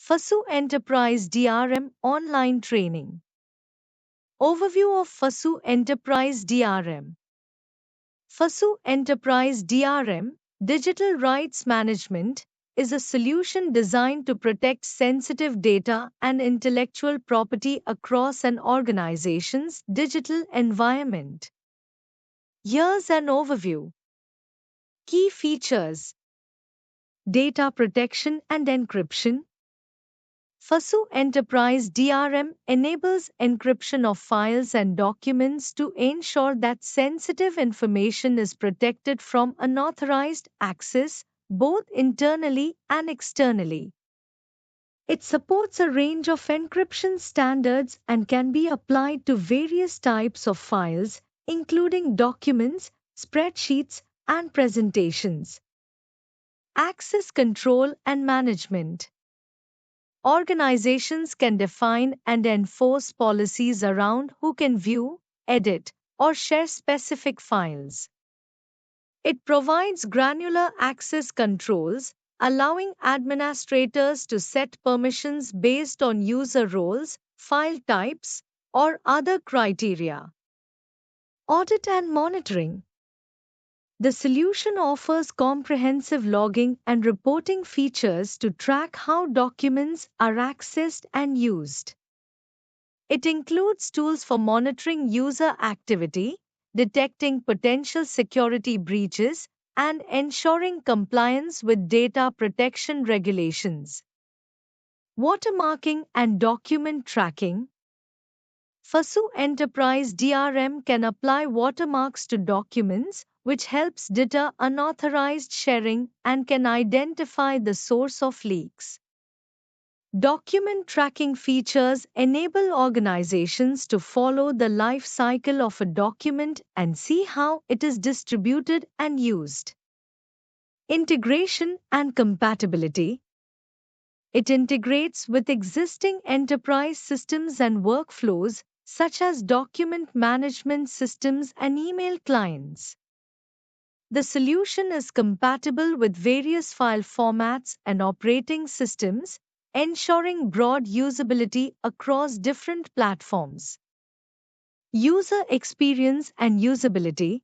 FASU Enterprise DRM Online Training. Overview of FASU Enterprise DRM. FASU Enterprise DRM, Digital Rights Management, is a solution designed to protect sensitive data and intellectual property across an organization's digital environment. Here's an overview. Key features: data protection and encryption. FASU Enterprise DRM enables encryption of files and documents to ensure that sensitive information is protected from unauthorized access, both internally and externally. It supports a range of encryption standards and can be applied to various types of files, including documents, spreadsheets, and presentations. Access control and management. Organizations can define and enforce policies around who can view, edit, or share specific files. It provides granular access controls, allowing administrators to set permissions based on user roles, file types, or other criteria. Audit and monitoring. The solution offers comprehensive logging and reporting features to track how documents are accessed and used. It includes tools for monitoring user activity, detecting potential security breaches, and ensuring compliance with data protection regulations. Watermarking and document tracking. FASU Enterprise DRM can apply watermarks to documents, which helps deter unauthorized sharing and can identify the source of leaks. Document tracking features enable organizations to follow the life cycle of a document and see how it is distributed and used. Integration and compatibility. It integrates with existing enterprise systems and workflows, such as document management systems and email clients. The solution is compatible with various file formats and operating systems, ensuring broad usability across different platforms. User experience and usability.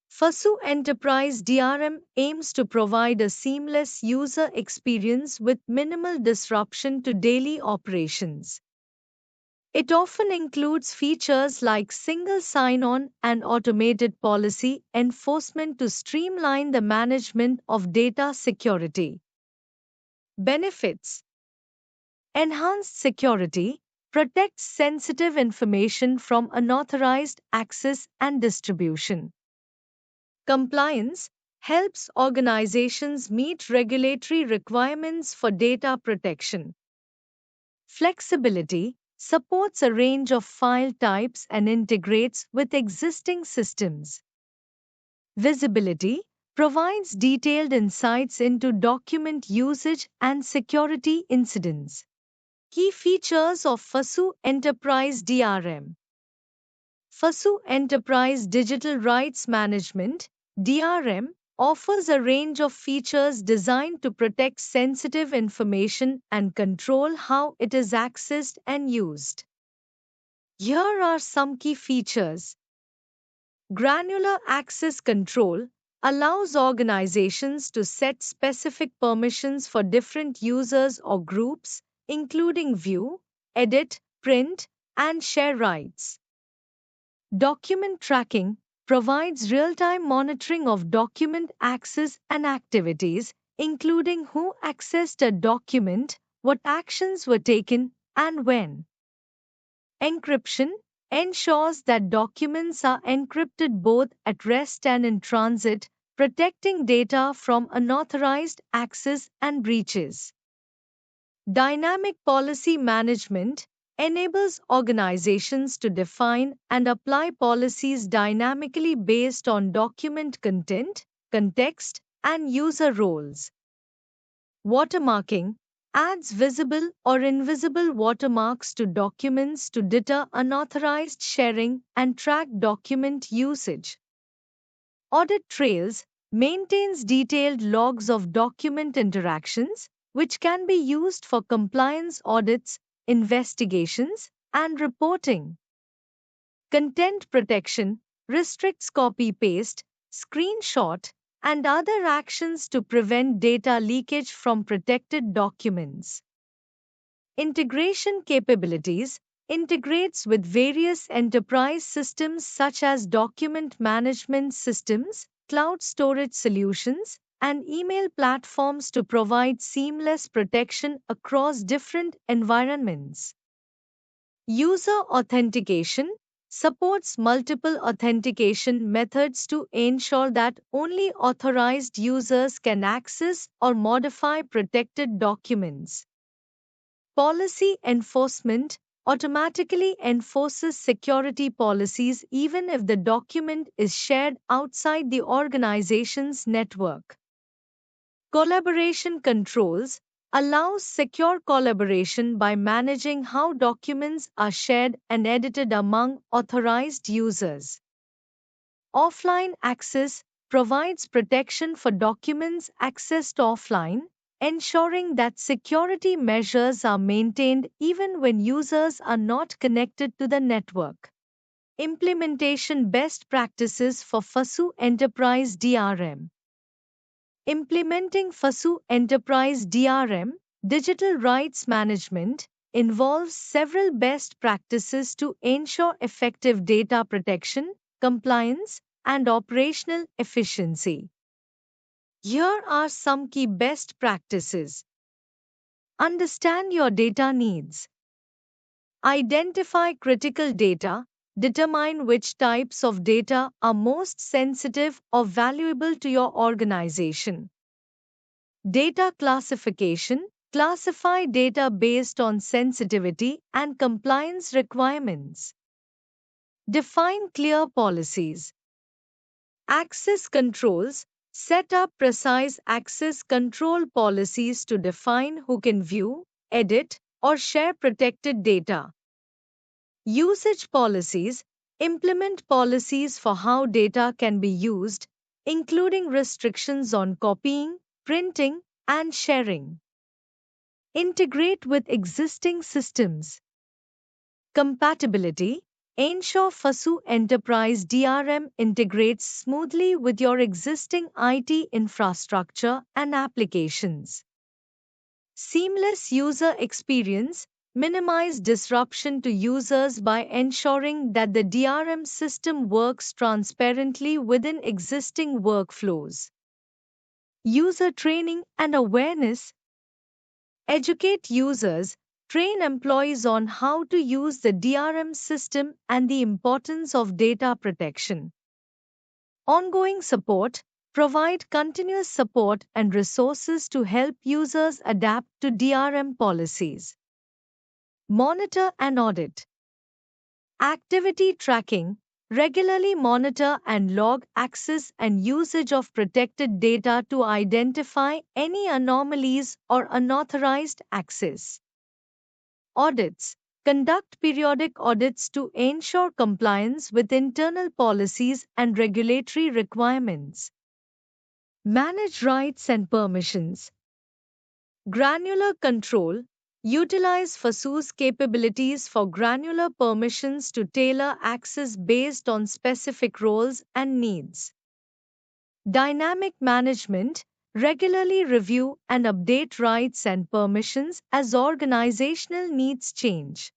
FASU Enterprise DRM aims to provide a seamless user experience with minimal disruption to daily operations. It often includes features like single sign-on and automated policy enforcement to streamline the management of data security. Benefits: enhanced security, protects sensitive information from unauthorized access and distribution. Compliance, helps organizations meet regulatory requirements for data protection. Flexibility, supports a range of file types and integrates with existing systems. Visibility, provides detailed insights into document usage and security incidents. Key features of FASU Enterprise DRM. FASU Enterprise Digital Rights Management (DRM) offers a range of features designed to protect sensitive information and control how it is accessed and used. Here are some key features. Granular access control allows organizations to set specific permissions for different users or groups, including view, edit, print, and share rights. Document tracking provides real-time monitoring of document access and activities, including who accessed a document, what actions were taken, and when. Encryption ensures that documents are encrypted both at rest and in transit, protecting data from unauthorized access and breaches. Dynamic policy management enables organizations to define and apply policies dynamically based on document content, context, and user roles. Watermarking adds visible or invisible watermarks to documents to deter unauthorized sharing and track document usage. Audit trails maintains detailed logs of document interactions, which can be used for compliance audits, investigations, and reporting. Content protection restricts copy paste, screenshot, and other actions to prevent data leakage from protected documents. Integration capabilities integrates with various enterprise systems such as document management systems, cloud storage solutions, and email platforms to provide seamless protection across different environments. User authentication supports multiple authentication methods to ensure that only authorized users can access or modify protected documents. Policy enforcement automatically enforces security policies even if the document is shared outside the organization's network. Collaboration controls allows secure collaboration by managing how documents are shared and edited among authorized users. Offline access provides protection for documents accessed offline, ensuring that security measures are maintained even when users are not connected to the network. Implementation best practices for FASU Enterprise DRM. Implementing FASU Enterprise DRM, digital rights management, involves several best practices to ensure effective data protection, compliance, and operational efficiency. Here are some key best practices. Understand your data needs. Identify critical data. Determine which types of data are most sensitive or valuable to your organization. Data classification. Classify data based on sensitivity and compliance requirements. Define clear policies. Access controls. Set up precise access control policies to define who can view, edit, or share protected data. Usage policies. Implement policies for how data can be used, including restrictions on copying, printing, and sharing. Integrate with existing systems. Compatibility. Ensure FASU Enterprise DRM integrates smoothly with your existing IT infrastructure and applications. Seamless user experience. Minimize disruption to users by ensuring that the DRM system works transparently within existing workflows. User training and awareness. Educate users, train employees on how to use the DRM system and the importance of data protection. Ongoing support. Provide continuous support and resources to help users adapt to DRM policies. Monitor and audit. Activity tracking. Regularly monitor and log access and usage of protected data to identify any anomalies or unauthorized access. Audits. Conduct periodic audits to ensure compliance with internal policies and regulatory requirements. Manage rights and permissions. Granular control. Utilize FASU's capabilities for granular permissions to tailor access based on specific roles and needs. Dynamic management. Regularly review and update rights and permissions as organizational needs change.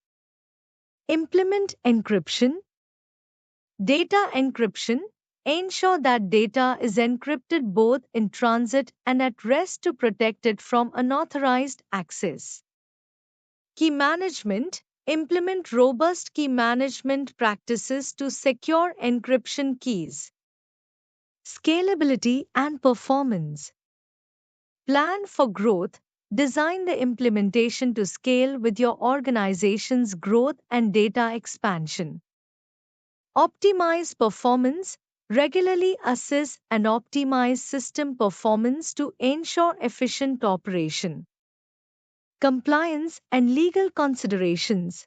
Implement encryption. Data encryption. Ensure that data is encrypted both in transit and at rest to protect it from unauthorized access. Key management. Implement robust key management practices to secure encryption keys. Scalability and performance. Plan for growth. Design the implementation to scale with your organization's growth and data expansion. Optimize performance. Regularly assess and optimize system performance to ensure efficient operation. Compliance and legal considerations.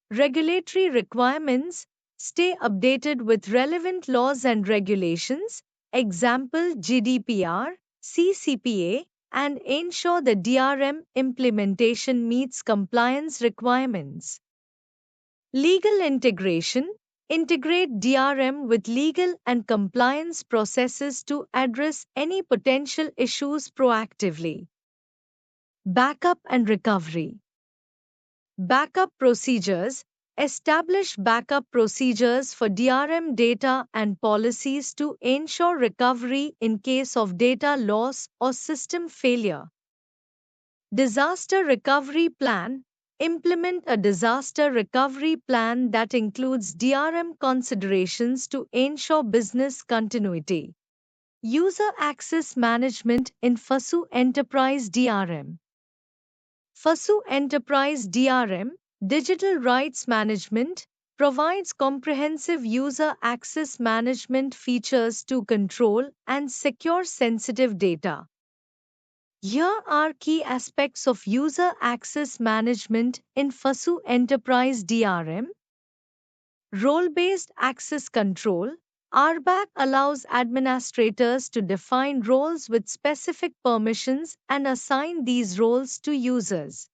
Regulatory requirements. Stay updated with relevant laws and regulations, example GDPR, CCPA, and ensure the DRM implementation meets compliance requirements. Legal integration. Integrate DRM with legal and compliance processes to address any potential issues proactively. Backup and recovery. Backup procedures. Establish backup procedures for DRM data and policies to ensure recovery in case of data loss or system failure. Disaster recovery plan. Implement a disaster recovery plan that includes DRM considerations to ensure business continuity. User access management in FASU Enterprise DRM. FASU Enterprise DRM, Digital Rights Management, provides comprehensive user access management features to control and secure sensitive data. Here are key aspects of user access management in FASU Enterprise DRM. Role-based access control. RBAC allows administrators to define roles with specific permissions and assign these roles to users.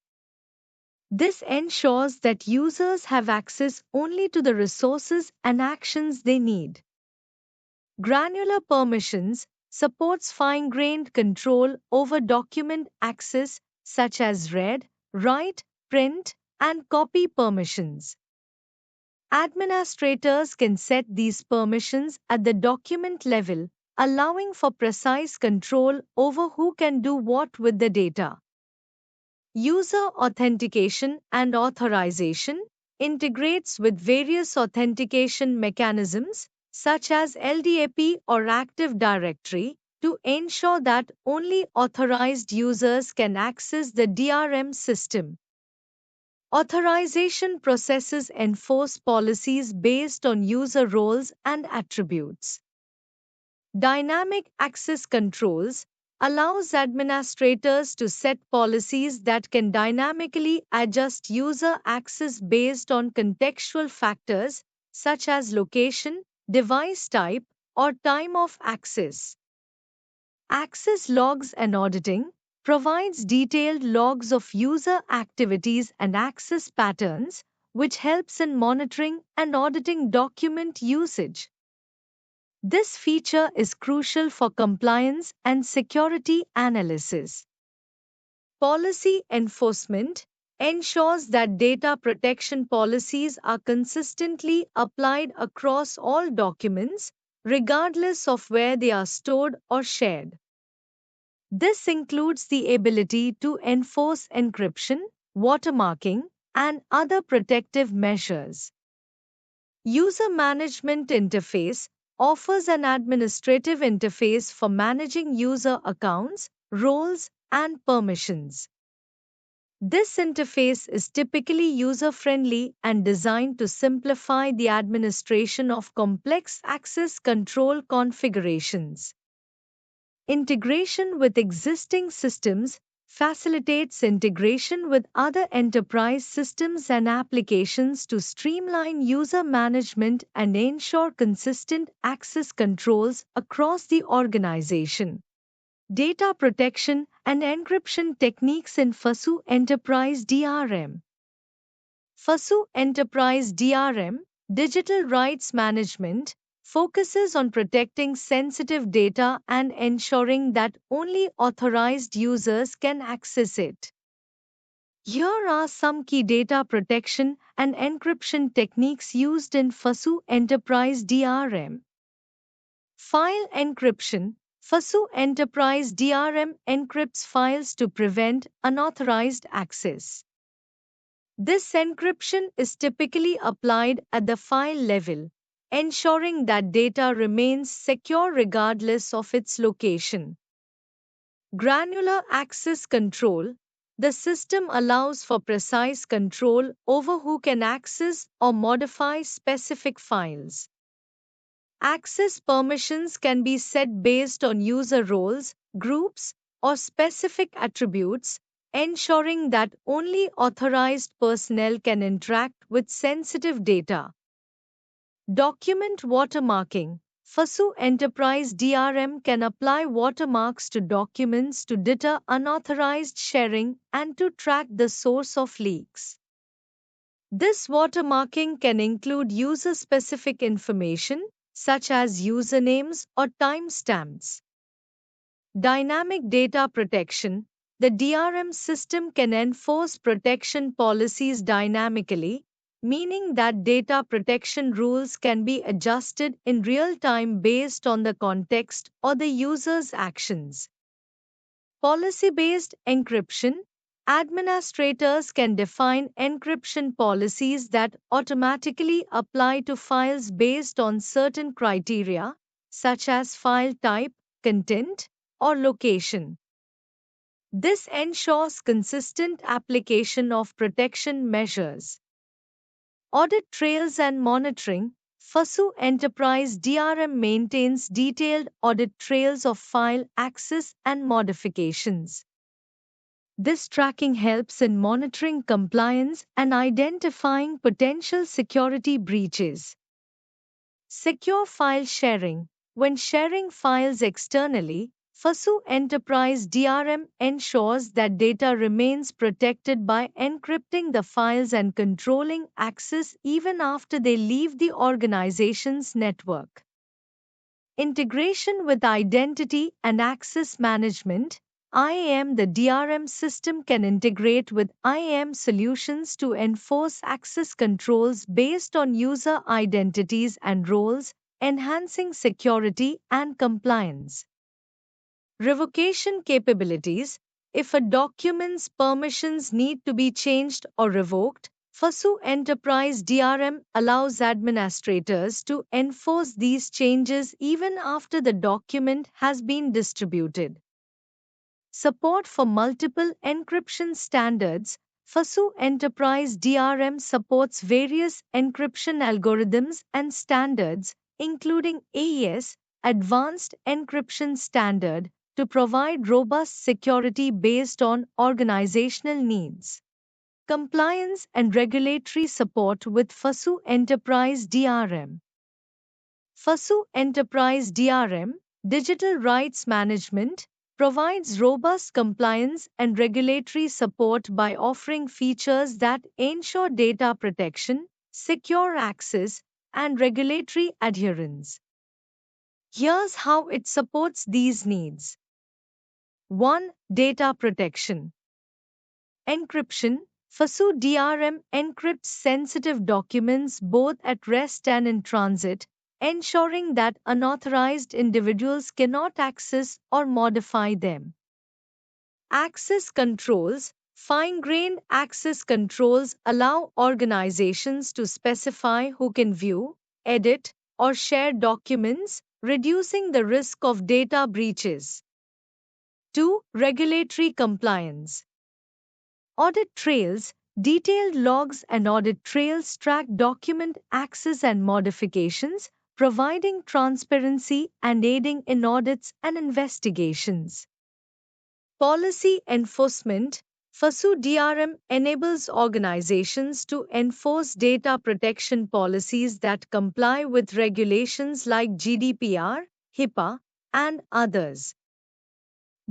This ensures that users have access only to the resources and actions they need. Granular permissions supports fine-grained control over document access such as read, write, print, and copy permissions. Administrators can set these permissions at the document level, allowing for precise control over who can do what with the data. User authentication and authorization integrates with various authentication mechanisms such as LDAP or Active Directory to ensure that only authorized users can access the DRM system. Authorization processes enforce policies based on user roles and attributes. Dynamic access controls allows administrators to set policies that can dynamically adjust user access based on contextual factors such as location, device type, or time of access. Access logs and auditing provides detailed logs of user activities and access patterns, which helps in monitoring and auditing document usage. This feature is crucial for compliance and security analysis. Policy enforcement ensures that data protection policies are consistently applied across all documents, regardless of where they are stored or shared. This includes the ability to enforce encryption, watermarking, and other protective measures. User Management Interface offers an administrative interface for managing user accounts, roles, and permissions. This interface is typically user-friendly and designed to simplify the administration of complex access control configurations. Integration with existing systems facilitates integration with other enterprise systems and applications to streamline user management and ensure consistent access controls across the organization. Data protection and encryption techniques in FASU Enterprise DRM. FASU Enterprise DRM, Digital Rights Management, focuses on protecting sensitive data and ensuring that only authorized users can access it. Here are some key data protection and encryption techniques used in FASU Enterprise DRM. File encryption. FASU Enterprise DRM encrypts files to prevent unauthorized access. This encryption is typically applied at the file level, ensuring that data remains secure regardless of its location. Granular access control. The system allows for precise control over who can access or modify specific files. Access permissions can be set based on user roles, groups, or specific attributes, ensuring that only authorized personnel can interact with sensitive data. Document watermarking. FASU Enterprise DRM can apply watermarks to documents to deter unauthorized sharing and to track the source of leaks. This watermarking can include user-specific information, such as usernames or timestamps. Dynamic data protection. The DRM system can enforce protection policies dynamically, meaning that data protection rules can be adjusted in real time based on the context or the user's actions. Policy-based encryption. Administrators can define encryption policies that automatically apply to files based on certain criteria, such as file type, content, or location. This ensures consistent application of protection measures. Audit trails and monitoring. FASU Enterprise DRM maintains detailed audit trails of file access and modifications. This tracking helps in monitoring compliance and identifying potential security breaches. Secure file sharing. When sharing files externally, FASU Enterprise DRM ensures that data remains protected by encrypting the files and controlling access even after they leave the organization's network. Integration with identity and access management. IAM. The DRM system can integrate with IAM solutions to enforce access controls based on user identities and roles, enhancing security and compliance. Revocation capabilities. If a document's permissions need to be changed or revoked, FASU Enterprise DRM allows administrators to enforce these changes even after the document has been distributed. Support for multiple encryption standards. FASU Enterprise DRM supports various encryption algorithms and standards, including AES, Advanced Encryption Standard, to provide robust security based on organizational needs. Compliance and regulatory support with FASU Enterprise DRM. FASU Enterprise DRM, Digital Rights Management, provides robust compliance and regulatory support by offering features that ensure data protection, secure access, and regulatory adherence. Here's how it supports these needs. 1. Data protection. Encryption. FASU DRM encrypts sensitive documents both at rest and in transit, ensuring that unauthorized individuals cannot access or modify them. Access controls. Fine-grained access controls allow organizations to specify who can view, edit, or share documents, reducing the risk of data breaches. 2. Regulatory compliance. Audit trails. Detailed logs and audit trails track document access and modifications, providing transparency and aiding in audits and investigations. Policy enforcement. FASU DRM enables organizations to enforce data protection policies that comply with regulations like GDPR, HIPAA, and others.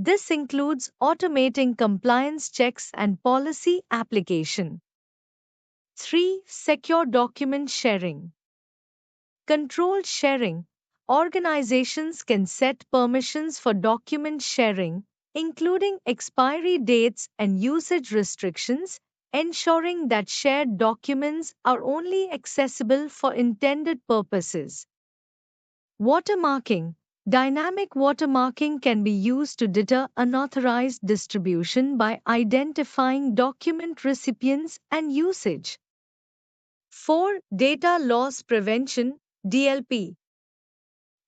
This includes automating compliance checks and policy application. 3. Secure document sharing. Controlled sharing. Organizations can set permissions for document sharing, including expiry dates and usage restrictions, ensuring that shared documents are only accessible for intended purposes. Watermarking. Dynamic watermarking can be used to deter unauthorized distribution by identifying document recipients and usage. 4. Data loss prevention, DLP.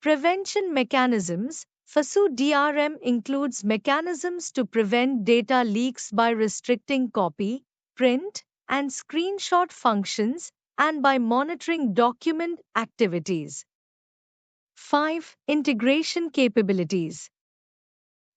Prevention mechanisms. FASU DRM includes mechanisms to prevent data leaks by restricting copy, print, and screenshot functions, and by monitoring document activities. 5. Integration capabilities.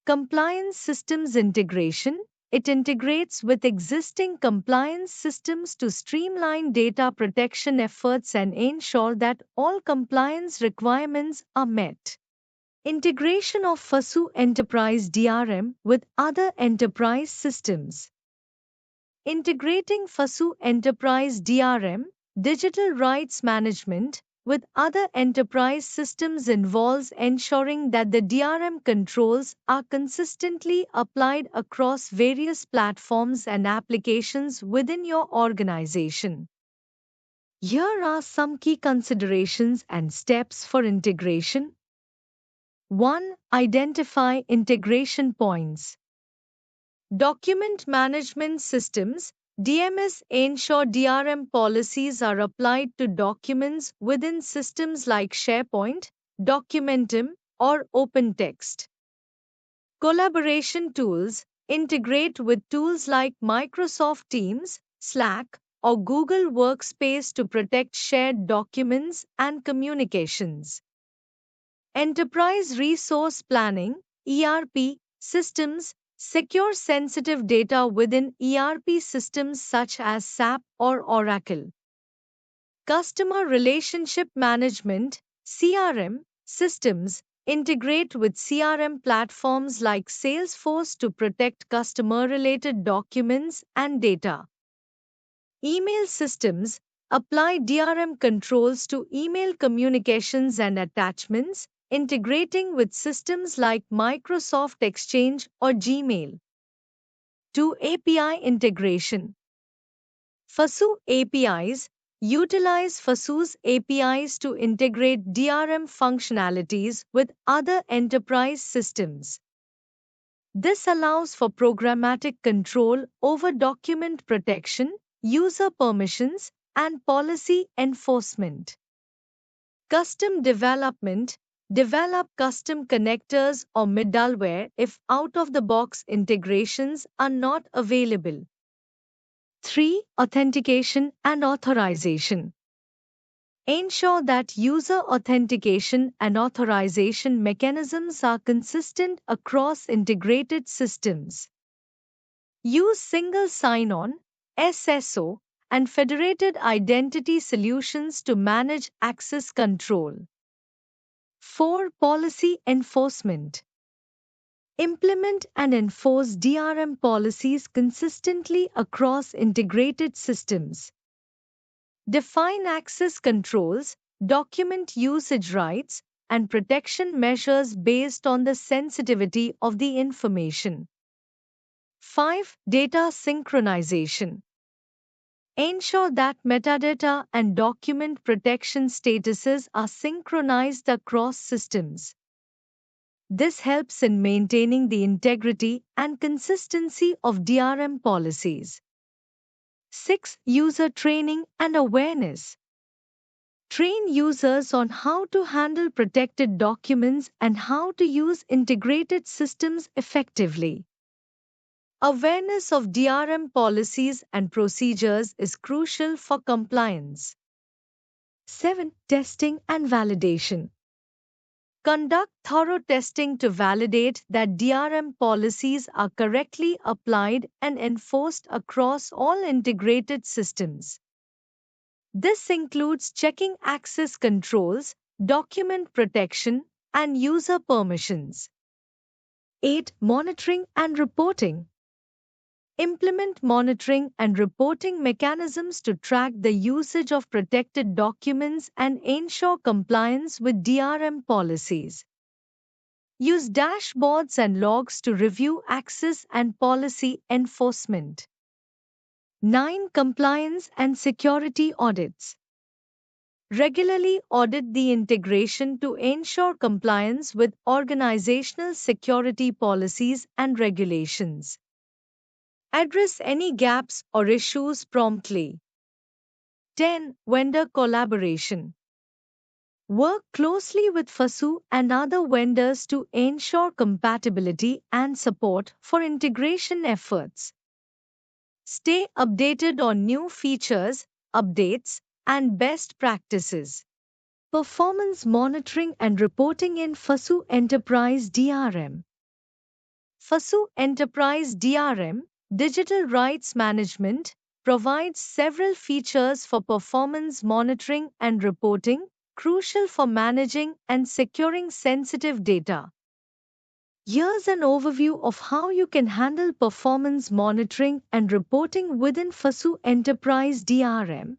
Compliance systems integration. it integrates with existing compliance systems to streamline data protection efforts and ensure that all compliance requirements are met. Integration of FASU Enterprise DRM with other enterprise systems. Integrating FASU Enterprise DRM, digital rights management, with other enterprise systems involves ensuring that the DRM controls are consistently applied across various platforms and applications within your organization. Here are some key considerations and steps for integration. 1. Identify integration points. Document management systems DMS ensure DRM policies are applied to documents within systems like SharePoint, Documentum, or OpenText. Collaboration tools integrate with tools like Microsoft Teams, Slack, or Google Workspace to protect shared documents and communications. Enterprise Resource Planning ERP systems secure sensitive data within ERP systems such as SAP or Oracle. Customer Relationship Management CRM systems integrate with CRM platforms like Salesforce to protect customer-related documents and data. Email systems apply DRM controls to email communications and attachments, integrating with systems like Microsoft Exchange or Gmail. 2. API integration. FASU APIs utilize FASU's APIs to integrate DRM functionalities with other enterprise systems. This allows for programmatic control over document protection, user permissions, and policy enforcement. Custom development develop custom connectors or middleware if out-of-the-box integrations are not available. 3. Authentication and authorization. Ensure that user authentication and authorization mechanisms are consistent across integrated systems. Use single sign-on SSO and federated identity solutions to manage access control. 4. Policy enforcement. Implement and enforce DRM policies consistently across integrated systems. Define access controls, document usage rights, and protection measures based on the sensitivity of the information. 5. Data synchronization. Ensure that metadata and document protection statuses are synchronized across systems. This helps in maintaining the integrity and consistency of DRM policies. 6. User training and awareness. Train users on how to handle protected documents and how to use integrated systems effectively. Awareness of DRM policies and procedures is crucial for compliance. 7. Testing and validation. Conduct thorough testing to validate that DRM policies are correctly applied and enforced across all integrated systems. This includes checking access controls, document protection, and user permissions. 8. Monitoring and reporting. Implement monitoring and reporting mechanisms to track the usage of protected documents and ensure compliance with DRM policies. Use dashboards and logs to review access and policy enforcement. 9. Compliance and security audits. Regularly audit the integration to ensure compliance with organizational security policies and regulations. Address any gaps or issues promptly. 10. Vendor collaboration. Work closely with FASU and other vendors to ensure compatibility and support for integration efforts. Stay updated on new features, updates, and best practices. Performance monitoring and reporting in FASU Enterprise DRM. FASU Enterprise DRM Digital rights management provides several features for performance monitoring and reporting, crucial for managing and securing sensitive data. Here's an overview of how you can handle performance monitoring and reporting within FASU Enterprise DRM.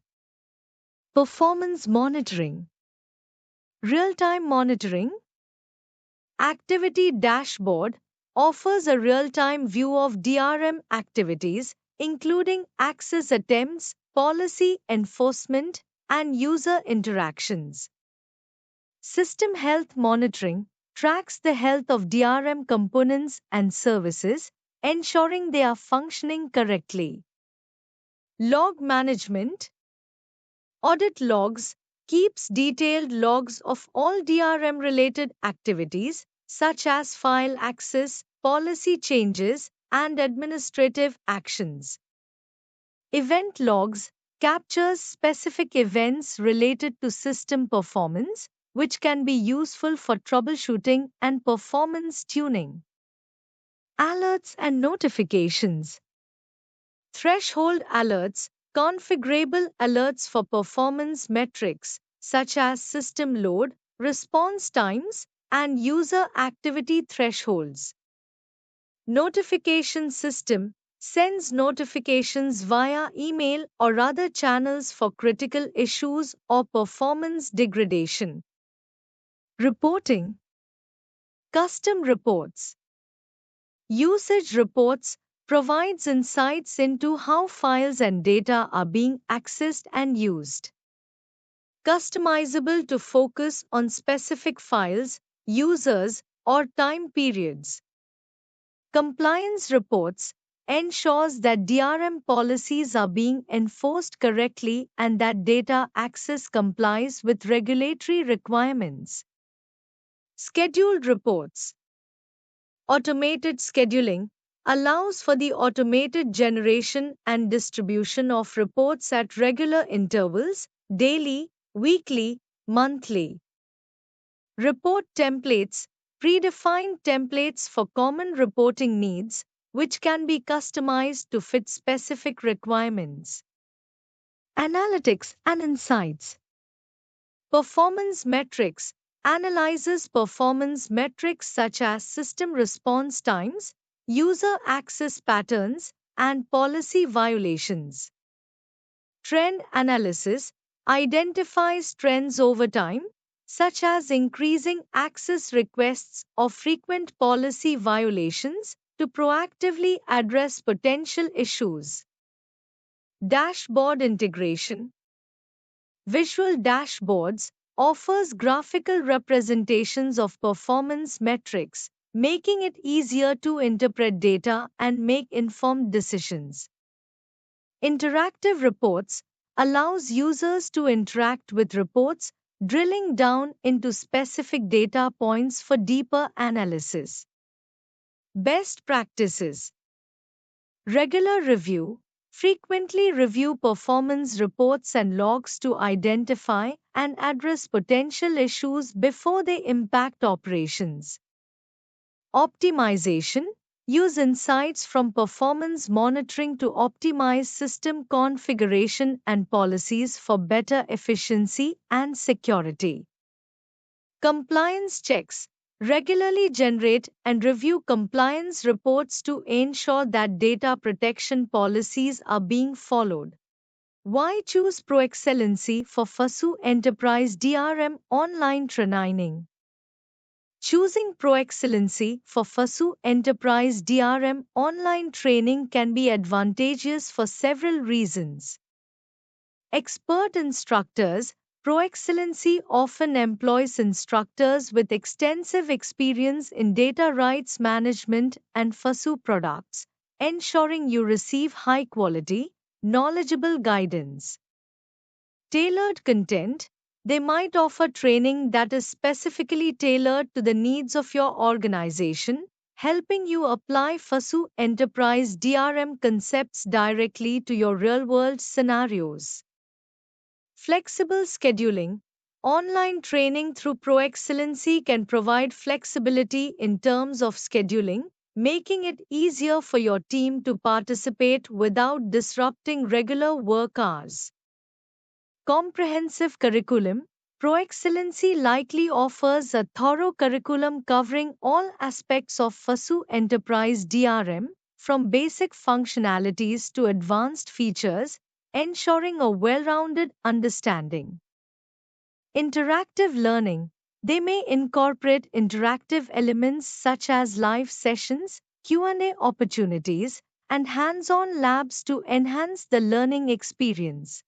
Performance monitoring, real-time monitoring. Activity Dashboard offers a real-time view of DRM activities, including access attempts, policy enforcement, and user interactions. System health monitoring tracks the health of DRM components and services, ensuring they are functioning correctly. Log management audit logs keeps detailed logs of all DRM related activities such as file access, policy changes, and administrative actions. Event logs captures specific events related to system performance, which can be useful for troubleshooting and performance tuning. Alerts and notifications. Threshold alerts, configurable alerts for performance metrics such as system load, response times, and user activity thresholds. Notification system sends notifications via email or other channels for critical issues or performance degradation. Reporting. Custom reports. Usage reports provides insights into how files and data are being accessed and used. Customizable to focus on specific files, users, or time periods. Compliance reports ensures that DRM policies are being enforced correctly and that data access complies with regulatory requirements. Scheduled reports. Automated scheduling allows for the automated generation and distribution of reports at regular intervals, daily, weekly, monthly. Report templates, predefined templates for common reporting needs, which can be customized to fit specific requirements. Analytics and insights. Performance metrics analyzes performance metrics such as system response times, user access patterns, and policy violations. Trend analysis identifies trends over time, such as increasing access requests or frequent policy violations, to proactively address potential issues. Dashboard integration. Visual dashboards offers graphical representations of performance metrics, making it easier to interpret data and make informed decisions. Interactive reports allows users to interact with reports, drilling down into specific data points for deeper analysis. Best practices. Regular review. Frequently review performance reports and logs to identify and address potential issues before they impact operations. Optimization. Use insights from performance monitoring to optimize system configuration and policies for better efficiency and security. Compliance checks. Regularly generate and review compliance reports to ensure that data protection policies are being followed. Why choose ProExcellency for FASU Enterprise DRM online training? Choosing ProExcellency for FASU Enterprise DRM online training can be advantageous for several reasons. Expert instructors. ProExcellency often employs instructors with extensive experience in data rights management and FASU products, ensuring you receive high quality, knowledgeable guidance. Tailored content. They might offer training that is specifically tailored to the needs of your organization, helping you apply FASU Enterprise DRM concepts directly to your real-world scenarios. Flexible scheduling. Online training through ProExcellency can provide flexibility in terms of scheduling, making it easier for your team to participate without disrupting regular work hours. Comprehensive curriculum. ProExcellency likely offers a thorough curriculum covering all aspects of FASU Enterprise DRM, from basic functionalities to advanced features, ensuring a well rounded understanding. Interactive learning. They may incorporate interactive elements such as live sessions, Q&A opportunities, and hands-on labs to enhance the learning experience.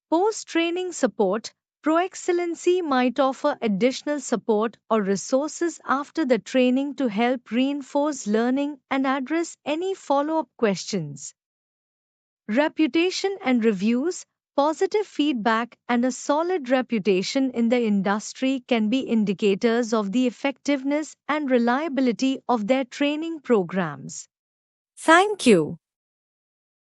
Post-training support. ProExcellency might offer additional support or resources after the training to help reinforce learning and address any follow-up questions. Reputation and reviews. Positive feedback and a solid reputation in the industry can be indicators of the effectiveness and reliability of their training programs. Thank you.